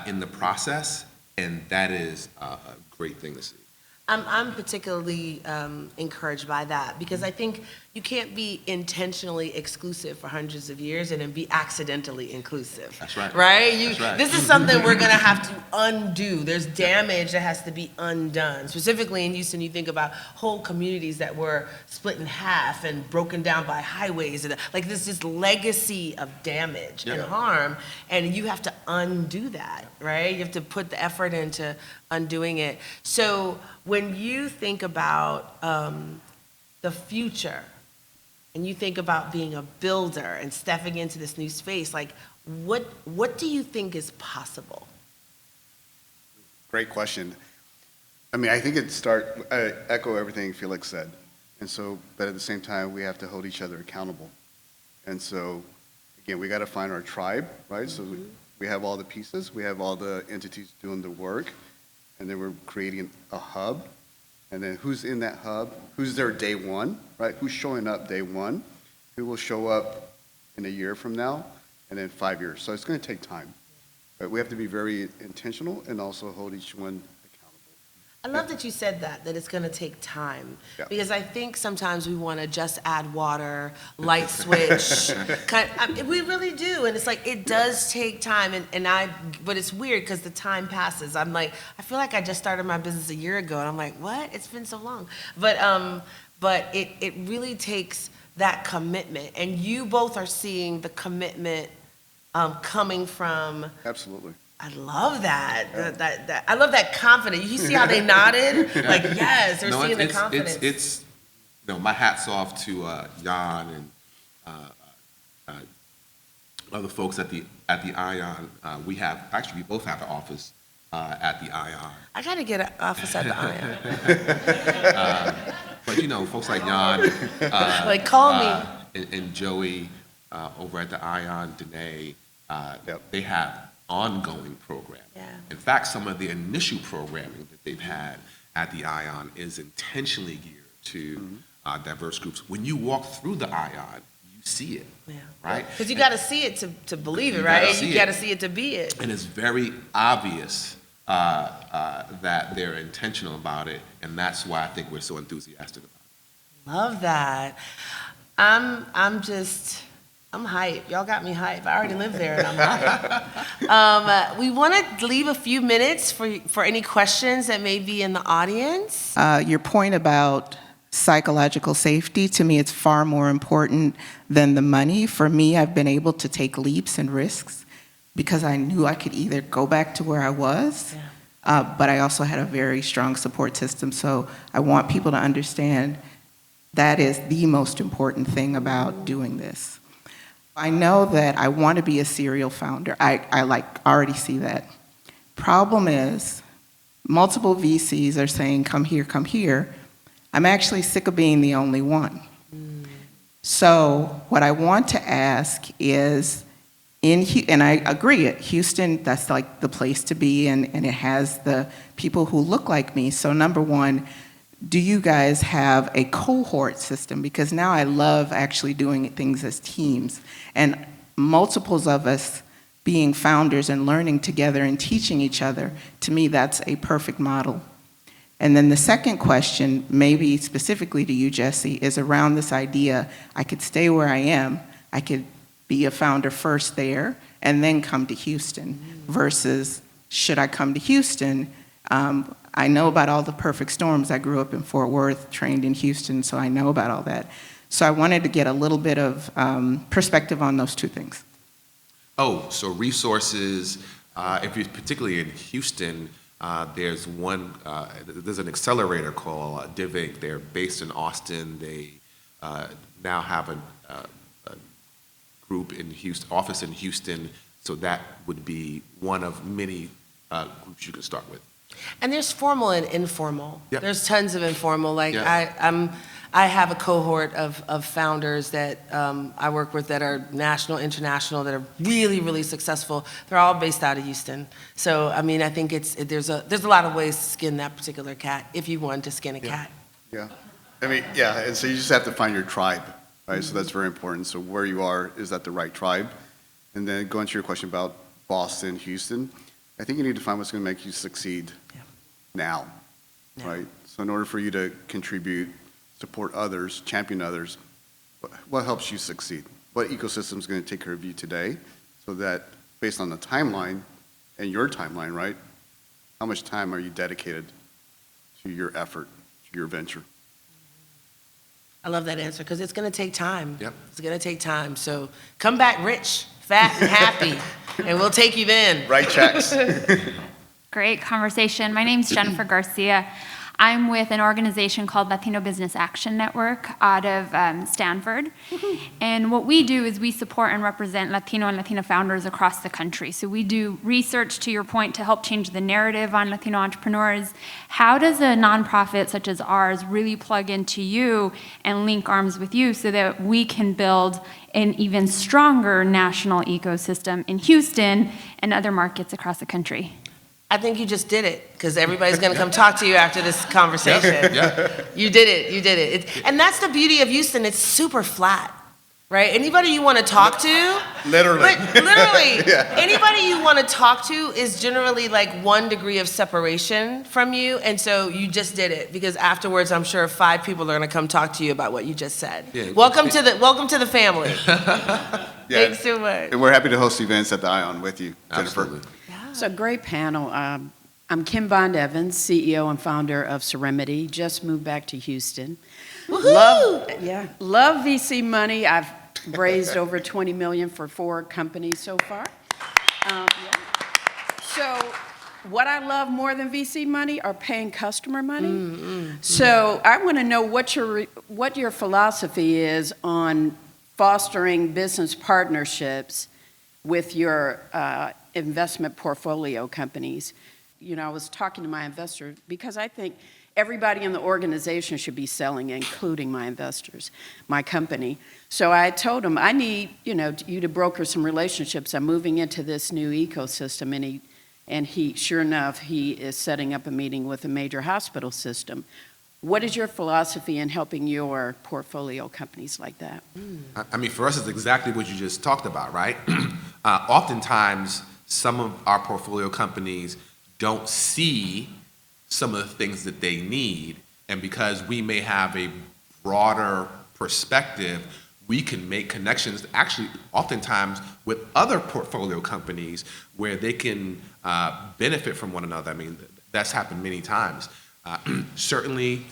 in the process, and that is a great thing to see. I'm particularly encouraged by that because I think you can't be intentionally exclusive for hundreds of years and then be accidentally inclusive. That's right. Right? That's right. This is something we're going to have to undo. There's damage that has to be undone. Specifically in Houston, you think about whole communities that were split in half and broken down by highways. And like this just legacy of damage and harm, and you have to undo that, right? You have to put the effort into undoing it. So when you think about the future, and you think about being a builder and stepping into this new space, like what do you think is possible? Great question. I mean, I think I echo everything Felix said. And so, but at the same time, we have to hold each other accountable. And so, again, we got to find our tribe, right? So we have all the pieces, we have all the entities doing the work, and then we're creating a hub. And then who's in that hub? Who's there day one, right? Who's showing up day one? Who will show up in a year from now? And then 5 years. So it's going to take time. But we have to be very intentional and also hold each one accountable. I love that you said that it's going to take time. Yeah. Because I think sometimes we want to just add water, light switch. We really do. And it's like, it does take time. But it's weird because the time passes. I'm like, I feel like I just started my business a year ago. And I'm like, what? It's been so long. But it really takes that commitment. And you both are seeing the commitment coming from. Absolutely. I love that. I love that confidence. You see how they nodded? Like, yes, they're seeing the confidence. It's my hat's off to Jan and other folks at the Ion. We both have an office at the Ion. I got to get an office at the Ion. But folks like Jan, Like, call me. and Joey over at the Ion, Danae, Yep. they have ongoing programming. Yeah. In fact, some of the initial programming that they've had at the Ion is intentionally geared to diverse groups. When you walk through the Ion, you see it, Yeah. right? Because you got to see it to believe it, You right? gotta And see you it. got to see it to be it. And it's very obvious that they're intentional about it, and that's why I think we're so enthusiastic about it. Love that. I'm hyped. Y'all got me hyped. I already live there and I'm hyped. We want to leave a few minutes for any questions that may be in the audience. Your point about psychological safety, to me, it's far more important than the money. For me, I've been able to take leaps and risks because I knew I could either go back to where I was, but I also had a very strong support system. So I want people to understand that is the most important thing about doing this. I know that I want to be a serial founder. I already see that. Problem is, multiple VCs are saying, come here, come here. I'm actually sick of being the only one. So what I want to ask is, and I agree, Houston, that's like the place to be, and it has the people who look like me. So number one, do you guys have a cohort system? Because now I love actually doing things as teams. And multiples of us being founders and learning together and teaching each other, to me, that's a perfect model. And then the second question, maybe specifically to you, Jesse, is around this idea, I could stay where I am, I could be a founder first there, and then come to Houston, versus should I come to Houston? I know about all the perfect storms. I grew up in Fort Worth, trained in Houston, so I know about all that. So I wanted to get a little bit of perspective on those two things. Oh, so resources, if you're particularly in Houston, there's an accelerator called Divic. They're based in Austin. They now have a group in Houston, office in Houston, so that would be one of many groups you can start with. And there's formal and informal. Yep. There's tons of informal. Like Yeah. I have a cohort of founders that I work with that are national, international, that are really, really successful. They're all based out of Houston. So I mean, I think there's a lot of ways to skin that particular cat if you wanted to skin a cat. Yeah. I mean, yeah, and so you just have to find your tribe, right? So that's very important. So where you are, is that the right tribe? And then going to your question about Boston, Houston, I think you need to find what's going to make you succeed now, right? So in order for you to contribute, support others, champion others, what helps you succeed? What ecosystem is going to take care of you today, so that based on the timeline and your timeline, right, how much time are you dedicated to your effort, to your venture? I love that answer because it's going to take time. Yep. It's going to take time. So come back rich, fat, and happy, and we'll take you then. Write checks. Great conversation. My name's Jennifer Garcia. I'm with an organization called Latino Business Action Network out of Stanford. And what we do is we support and represent Latino and Latina founders across the country. So we do research, to your point, to help change the narrative on Latino entrepreneurs. How does a nonprofit such as ours really plug into you and link arms with you so that we can build an even stronger national ecosystem in Houston and other markets across the country? I think you just did it because everybody's going to come talk to you after this conversation. Yeah. You did it. And that's the beauty of Houston. It's super flat, right? Anybody you want to talk to, Literally. but literally, anybody you want to talk to is generally like 1 degree of separation from you. And so you just did it because afterwards, I'm sure 5 people are going to come talk to you about what you just said. Yeah. Welcome to the family. Thanks so much. And we're happy to host events at the Ion with you, Jennifer. Absolutely. It's a great panel. I'm Kim Bond Evans, CEO and founder of Seremity. Just moved back to Houston. Love VC money. I've raised over $20 million for 4 companies so far. So what I love more than VC money are paying customer money. So I want to know what your philosophy is on fostering business partnerships with your investment portfolio companies. You know, I was talking to my investor because I think everybody in the organization should be selling, including my investors, my company. So I told him, I need, you to broker some relationships. I'm moving into this new ecosystem, and he, sure enough, he is setting up a meeting with a major hospital system. What is your philosophy in helping your portfolio companies like that? I mean, for us, it's exactly what you just talked about, right? Oftentimes, some of our portfolio companies don't see some of the things that they need, and because we may have a broader perspective, we can make connections, actually, oftentimes, with other portfolio companies where they can benefit from one another. I mean, that's happened many times. Certainly,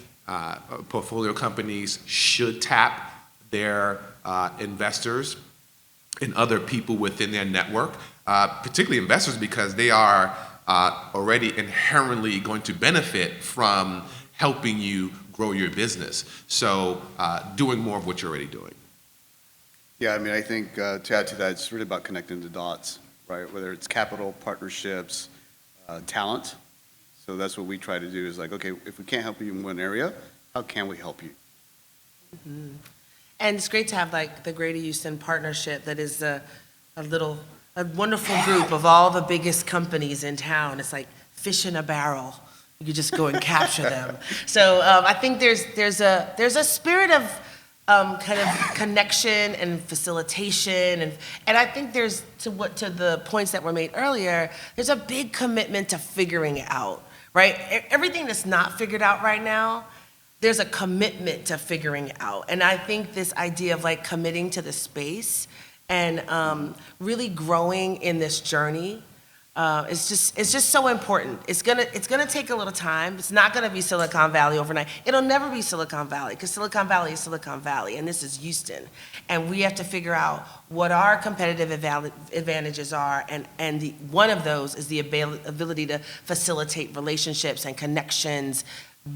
portfolio companies should tap their investors and other people within their network, particularly investors, because they are already inherently going to benefit from helping you grow your business. So doing more of what you're already doing. Yeah, I mean, I think to add to that, it's really about connecting the dots, right? Whether it's capital, partnerships, talent. So that's what we try to do is like, okay, if we can't help you in one area, how can we help you? Mm-hmm. And it's great to have like the Greater Houston Partnership that is a wonderful group of all the biggest companies in town. It's like fish in a barrel. You could just go and capture them. So I think there's a spirit of kind of connection and facilitation, and I think there's to the points that were made earlier. There's a big commitment to figuring it out, right? Everything that's not figured out right now, there's a commitment to figuring it out, and I think this idea of like committing to the space and really growing in this journey. It's just so important. It's gonna take a little time. It's not gonna be Silicon Valley overnight. It'll never be Silicon Valley because Silicon Valley is Silicon Valley, and this is Houston. And we have to figure out what our competitive advantages are, and one of those is the ability to facilitate relationships and connections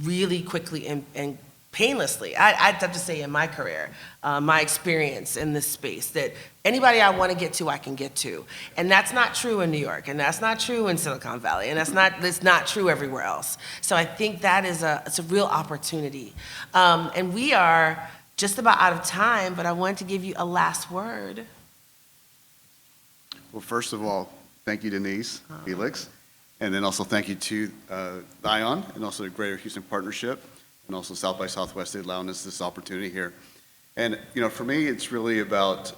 really quickly and painlessly. I'd have to say in my career, my experience in this space, that anybody I want to get to, I can get to. And that's not true in New York, and that's not true in Silicon Valley, and that's not true everywhere else. So I think that it's a real opportunity. And we are just about out of time, but I wanted to give you a last word. Well, first of all, thank you, Denise, Felix, and then also thank you to ION and also the Greater Houston Partnership, and also South by Southwest allowing us this opportunity here. And for me, it's really about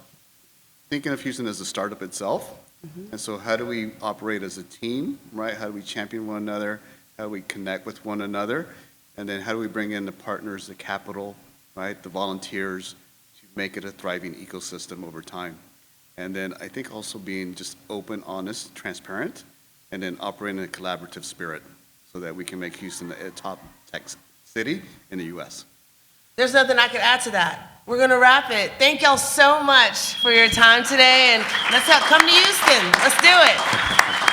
thinking of Houston as a startup itself. Mm-hmm. And so how do we operate as a team, right? How do we champion one another? How do we connect with one another? And then how do we bring in the partners, the capital, right? The volunteers to make it a thriving ecosystem over time. And then I think also being just open, honest, transparent, and then operating in a collaborative spirit so that we can make Houston a top tech city in the U.S. There's nothing I could add to that. We're going to wrap it. Thank y'all so much for your time today, and come to Houston. Let's do it.